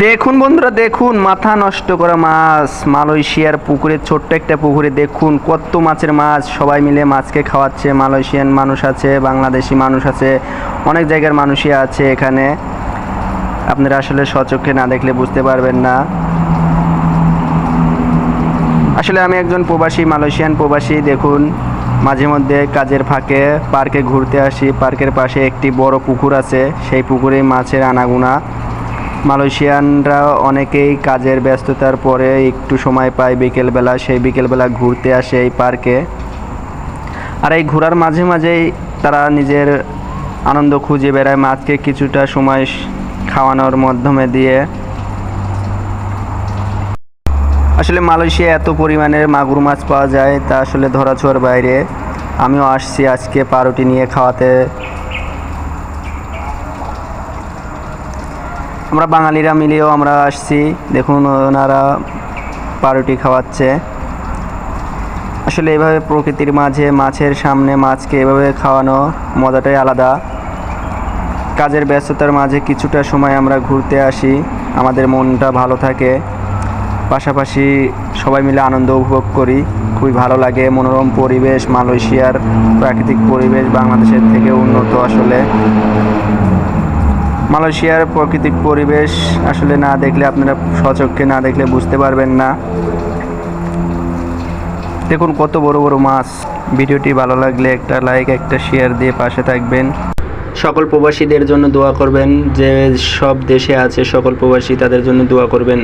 দেখুন বন্ধুরা, দেখুন মাথা নষ্ট করা মাছ মালয়েশিয়ার পুকুরে, ছোট্ট একটা পুকুরে দেখুন কত মাছের মাছ। সবাই মিলে মাছকে খাওয়াচ্ছে। মালয়েশিয়ান মানুষ আছে, বাংলাদেশি মানুষ আছে, অনেক জায়গার মানুষই আছে এখানে। আপনারা আসলে স্বচক্ষে না দেখলে বুঝতে পারবেন না। আসলে আমি একজন প্রবাসী, মালয়েশিয়ান প্রবাসী। দেখুন, মাঝে মধ্যে কাজের ফাঁকে পার্কে ঘুরতে আসি। পার্কের পাশে একটি বড় পুকুর আছে, সেই পুকুরে মাছের আনাগোনা। মালয়েশিয়ানরা অনেকেই কাজের ব্যস্ততার পরে একটু সময় পায় বিকেলবেলা, সেই বিকেলবেলা ঘুরতে আসে এই পার্কে। আর এই ঘোরার মাঝে মাঝেই তারা নিজের আনন্দ খুঁজে বেড়ায় মাছকে কিছুটা সময় খাওয়ানোর মাধ্যমে দিয়ে। আসলে মালয়েশিয়া এত পরিমাণের মাগুর মাছ পাওয়া যায় তা আসলে ধরাছোঁয়ার বাইরে। আমিও আসছি আজকে পাউরুটি নিয়ে খাওয়াতে। আমরা বাঙালিরা মিলেও আমরা আসছি। দেখুন ওনারা পাউরুটি খাওয়াচ্ছে। আসলে এভাবে প্রকৃতির মাঝে মাছের সামনে মাছকে এভাবে খাওয়ানো মজাটাই আলাদা। কাজের ব্যস্ততার মাঝে কিছুটা সময় আমরা ঘুরতে আসি, আমাদের মনটা ভালো থাকে। পাশাপাশি সবাই মিলে আনন্দ উপভোগ করি, খুবই ভালো লাগে। মনোরম পরিবেশ, মালয়েশিয়ার প্রাকৃতিক পরিবেশ বাংলাদেশের থেকে উন্নত। আসলে মালয়েশিয়ার প্রাকৃতিক পরিবেশ আসলে না দেখলে, আপনারা স্বচক্ষে না দেখলে বুঝতে পারবেন না। দেখুন কত বড় বড় মাছ। ভিডিওটি ভালো লাগলে একটা লাইক, একটা শেয়ার দিয়ে পাশে থাকবেন। সকল প্রবাসীদের জন্য দোয়া করবেন, যে সব দেশে আছে সকল প্রবাসী, তাদের জন্য দোয়া করবেন।